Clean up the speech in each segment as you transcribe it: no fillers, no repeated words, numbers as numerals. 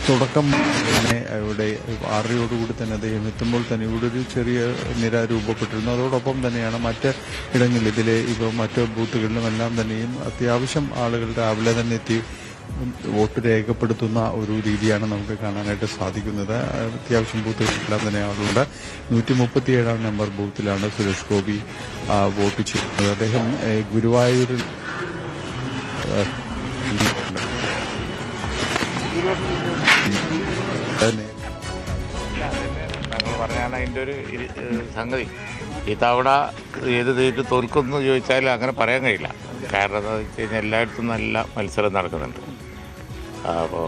തുടക്കം തന്നെ ഇവിടെ 6:30 തന്നെ അദ്ദേഹം എത്തുമ്പോൾ തന്നെ ഇവിടെ ഒരു ചെറിയ നിര രൂപപ്പെട്ടിരുന്നു. അതോടൊപ്പം തന്നെയാണ് മറ്റ് ഇടങ്ങളിൽ ഇതിലെ ഇപ്പോൾ മറ്റ് ബൂത്തുകളിലുമെല്ലാം തന്നെയും അത്യാവശ്യം ആളുകൾ രാവിലെ തന്നെ എത്തി വോട്ട് രേഖപ്പെടുത്തുന്ന ഒരു രീതിയാണ് നമുക്ക് കാണാനായിട്ട് സാധിക്കുന്നത്. അത്യാവശ്യം ബൂത്തുകളെല്ലാം തന്നെ ആളുണ്ട്. 137 നമ്പർ ബൂത്തിലാണ് സുരേഷ് ഗോപി വോട്ട് ചെയ്യുന്നത്. അദ്ദേഹം ഗുരുവായൂരിൽ ഞങ്ങൾ പറഞ്ഞാണ് അതിൻ്റെ ഒരു സംഗതി. ഇത്തവണ ഏത് തീറ്റ് തോൽക്കുമെന്ന് ചോദിച്ചാൽ അങ്ങനെ പറയാൻ കഴിയില്ല. കാരണം എന്താണെന്ന് വെച്ച് കഴിഞ്ഞാൽ എല്ലായിടത്തും നല്ല മത്സരം നടക്കുന്നുണ്ട്. അപ്പോൾ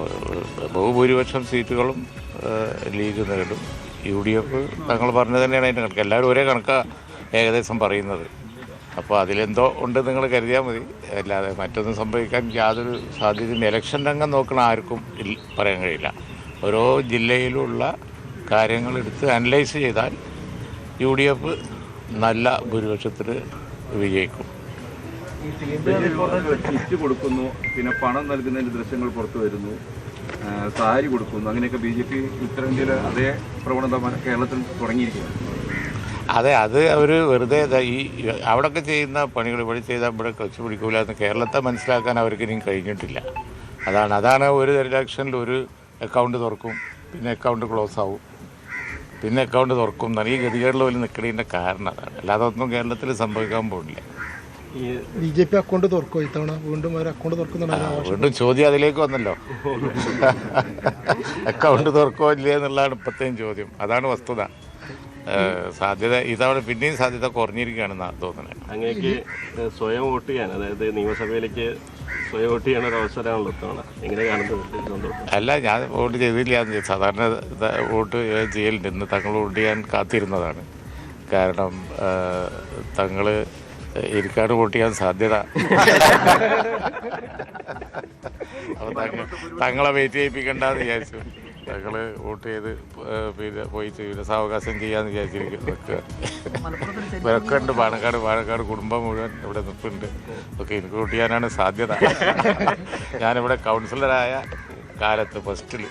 ബഹുഭൂരിപക്ഷം സീറ്റുകളും ലീഗ് നേടും. UDF തങ്ങൾ പറഞ്ഞത് തന്നെയാണ് അതിൻ്റെ കണക്ക്. എല്ലാവരും ഒരേ കണക്കാണ് ഏകദേശം പറയുന്നത്. അപ്പോൾ അതിലെന്തോ ഉണ്ട് നിങ്ങൾ കരുതിയാൽ മതി. അല്ലാതെ മറ്റൊന്നും സംഭവിക്കാൻ യാതൊരു സാധ്യതയും ഇലക്ഷൻ രംഗം നോക്കണ ആർക്കും പറയാൻ കഴിയില്ല. ഓരോ ജില്ലയിലുള്ള കാര്യങ്ങൾ എടുത്ത് അനലൈസ് ചെയ്താൽ UDF നല്ല ഭൂരിപക്ഷത്തിൽ വിജയിക്കും. കിറ്റ് കൊടുക്കുന്നു, പിന്നെ പണം നൽകുന്നതിൻ്റെ ദൃശ്യങ്ങൾ പുറത്തു വരുന്നു, സാരി കൊടുക്കുന്നു, അങ്ങനെയൊക്കെ BJP ഉത്തരേന്ത്യയിൽ അതേ പ്രവണത കേരളത്തിൽ തുടങ്ങിയിരിക്കുകയാണ്. അതെ, അത് അവർ വെറുതെ ഈ അവിടെയൊക്കെ ചെയ്യുന്ന പണികൾ ഇവിടെ ചെയ്താൽ ഇവിടെ ക്ലച്ച് പിടിക്കൂല എന്ന് കേരളത്തെ മനസ്സിലാക്കാൻ അവർക്ക് ഇനിയും കഴിഞ്ഞിട്ടില്ല. അതാണ് ഒരു ഇലക്ഷനിൽ ഒരു അക്കൗണ്ട് തുറക്കും, പിന്നെ അക്കൗണ്ട് ക്ലോസ് ആവും, പിന്നെ അക്കൗണ്ട് തുറക്കും എന്നാണ് ഈ ഗതികേടിൽ പോലും നിൽക്കുന്നതിൻ്റെ കാരണം. അതാണ്, അല്ലാതെ ഒന്നും കേരളത്തിൽ സംഭവിക്കാൻ പോകുന്നില്ല. BJP അക്കൗണ്ട് തുറക്കുമോ ഇത്തവണ? വീണ്ടും ചോദ്യം അതിലേക്ക് വന്നല്ലോ. അക്കൗണ്ട് തുറക്കോ ഇല്ലേ എന്നുള്ളതാണ് ഇപ്പോഴത്തെയും ചോദ്യം. അതാണ് വസ്തുത. സാധ്യത ഇതവണ പിന്നെയും സാധ്യത കുറഞ്ഞിരിക്കുകയാണെന്നാണ് തോന്നുന്നത്. അങ്ങനെയൊക്കെ സ്വയം വോട്ട് ചെയ്യാൻ, അതായത് നിയമസഭയിലേക്ക് സ്വയം വോട്ട് ചെയ്യാൻ ഒരു അവസരമാണല്ലോ ഇത്തവണ. എങ്ങനെ കാണുന്നത്? അല്ല, ഞാൻ വോട്ട് ചെയ്തില്ല. സാധാരണ വോട്ട് ചെയ്യലുണ്ട്. ഇന്ന് തങ്ങൾ വോട്ട് ചെയ്യാൻ കാത്തിരുന്നതാണ്. കാരണം തങ്ങൾ എനിക്കാണ് വോട്ട് ചെയ്യാൻ സാധ്യത. അപ്പോൾ തങ്ങളെ വെയിറ്റ് ചെയ്യിപ്പിക്കണ്ടെന്ന് വിചാരിച്ചു. ഞങ്ങൾ വോട്ട് ചെയ്ത് പിന്നെ പോയി സാവകാശം ചെയ്യാന്ന് വിചാരിച്ചിരിക്കും. ഇവരൊക്കെ ഉണ്ട്. പാണക്കാട് കുടുംബം മുഴുവൻ ഇവിടെ നിൽപ്പുണ്ട്. ഒക്കെ എനിക്ക് വോട്ട് ചെയ്യാനാണ് സാധ്യത. ഞാനിവിടെ കൗൺസിലറായ കാലത്ത് ഫസ്റ്റിൽ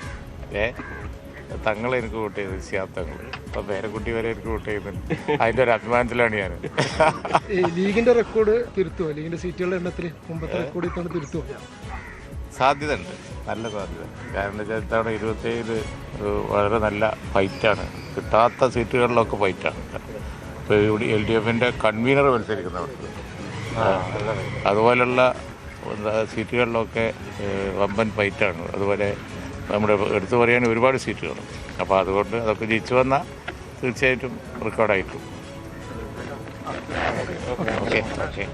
തങ്ങൾ എനിക്ക് വോട്ട് ചെയ്ത് തങ്ങൾ. അപ്പം പേരക്കുട്ടി വരെ എനിക്ക് വോട്ട് ചെയ്യുന്നുണ്ട്. അതിൻ്റെ ഒരു അഭിമാനത്തിലാണ് ഞാൻ. ലീഗിന്റെ റെക്കോർഡ് തിരുത്തുമോ? ലീഗിന്റെ സീറ്റുകളുടെ എണ്ണത്തിൽ മുമ്പത്തെ റെക്കോർഡ് ഇത്തവണ തിരുത്തുമോ? സാധ്യത ഉണ്ട്, നല്ല സാധ്യത. കാരണം എന്താ വെച്ചാൽ ഇത്തവണ 27 വളരെ നല്ല ഫൈറ്റാണ്. കിട്ടാത്ത സീറ്റുകളിലൊക്കെ ഫൈറ്റാണ്. ഇപ്പോൾ ഇവിടെ LDFൻ്റെ കൺവീനർ മത്സരിക്കുന്നവർക്ക് അതുപോലുള്ള സീറ്റുകളിലൊക്കെ വമ്പൻ ഫൈറ്റാണ്. അതുപോലെ നമ്മുടെ എടുത്തു പറയാൻ ഒരുപാട് സീറ്റുകൾ. അപ്പോൾ അതുകൊണ്ട് അതൊക്കെ ജയിച്ചു വന്നാൽ തീർച്ചയായിട്ടും റെക്കോർഡായിട്ടും. ഓക്കെ.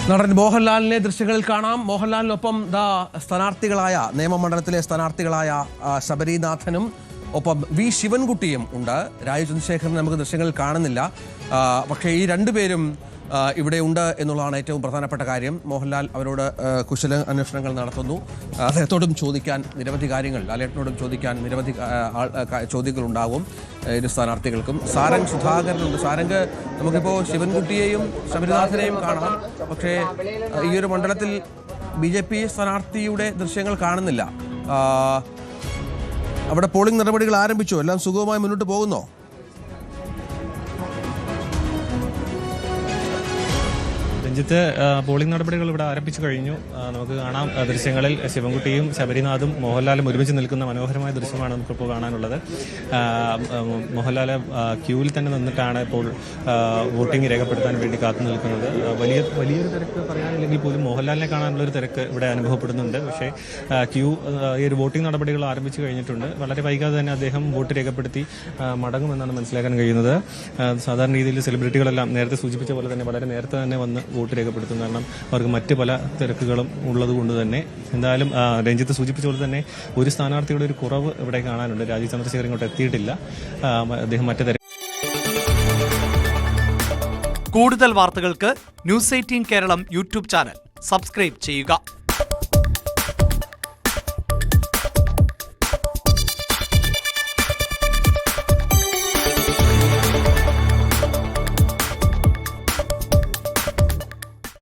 നടൻ മോഹൻലാലിനെ ദൃശ്യങ്ങളിൽ കാണാം. മോഹൻലാലിനൊപ്പം സ്ഥാനാർത്ഥികളായ നിയമമണ്ഡലത്തിലെ സ്ഥാനാർത്ഥികളായ ശബരിനാഥനും ഒപ്പം V ശിവൻകുട്ടിയും ഉണ്ട്. രാജു ചന്ദ്രശേഖരൻ നമുക്ക് ദൃശ്യങ്ങളിൽ കാണുന്നില്ല. പക്ഷേ ഈ രണ്ടുപേരും ഇവിടെ ഉണ്ട് എന്നുള്ളതാണ് ഏറ്റവും പ്രധാനപ്പെട്ട കാര്യം. മോഹൻലാൽ അവരോട് കുശല അന്വേഷണങ്ങൾ നടത്തുന്നു. അദ്ദേഹത്തോടും ചോദിക്കാൻ നിരവധി കാര്യങ്ങൾ, ലാലേട്ടനോടും ചോദിക്കാൻ നിരവധി ചോദ്യങ്ങളുണ്ടാകും ഇരു സ്ഥാനാർത്ഥികൾക്കും. സാരംഗ് സുധാകരനുണ്ട്. സാരംഗ്, നമുക്കിപ്പോൾ ശിവൻകുട്ടിയെയും ശബരിനാഥനെയും കാണാം. പക്ഷേ ഈ ഒരു മണ്ഡലത്തിൽ BJP സ്ഥാനാർത്ഥിയുടെ ദൃശ്യങ്ങൾ കാണുന്നില്ല. അവിടെ പോളിംഗ് നടപടികൾ ആരംഭിച്ചോ? എല്ലാം സുഗമമായി മുന്നോട്ട് പോകുന്നോ? രഞ്ജിത്ത്, പോളിംഗ് നടപടികൾ ഇവിടെ ആരംഭിച്ചു കഴിഞ്ഞു. നമുക്ക് കാണാം ദൃശ്യങ്ങളിൽ ശിവൻകുട്ടിയും ശബരിനാഥും മോഹൻലാലും ഒരുമിച്ച് നിൽക്കുന്ന മനോഹരമായ ദൃശ്യമാണ് നമുക്കിപ്പോൾ കാണാനുള്ളത്. മോഹൻലാൽ ക്യൂവിൽ തന്നെ നിന്നിട്ടാണ് ഇപ്പോൾ വോട്ടിംഗ് രേഖപ്പെടുത്താൻ വേണ്ടി കാത്തു നിൽക്കുന്നത്. വലിയൊരു തിരക്ക് പറയാനില്ലെങ്കിൽ പോലും മോഹൻലാലിനെ കാണാനുള്ളൊരു തിരക്ക് ഇവിടെ അനുഭവപ്പെടുന്നുണ്ട്. പക്ഷേ ഈ ഒരു വോട്ടിംഗ് നടപടികൾ ആരംഭിച്ചു കഴിഞ്ഞിട്ടുണ്ട്. വളരെ വൈകാതെ തന്നെ അദ്ദേഹം വോട്ട് രേഖപ്പെടുത്തി മടങ്ങുമെന്നാണ് മനസ്സിലാക്കാൻ കഴിയുന്നത്. സാധാരണ രീതിയിൽ സെലിബ്രിറ്റികളെല്ലാം നേരത്തെ സൂചിപ്പിച്ച പോലെ തന്നെ വളരെ നേരത്തെ തന്നെ വന്ന് വോട്ട് രേഖപ്പെടുത്തും. കാരണം അവർക്ക് മറ്റ് പല തിരക്കുകളും ഉള്ളത് കൊണ്ട് തന്നെ. എന്തായാലും രഞ്ജിത്ത് സൂചിപ്പിച്ച പോലെ തന്നെ ഒരു സ്ഥാനാർത്ഥിയുടെ ഒരു കുറവ് ഇവിടെ കാണാനുണ്ട്. രാജീവ് ചന്ദ്രശേഖരൻ ഇങ്ങോട്ട് എത്തിയിട്ടില്ല. അദ്ദേഹം മറ്റു കൂടുതൽ വാർത്തകൾക്ക് News 18 Keralam YouTube channel subscribe ചെയ്യുക.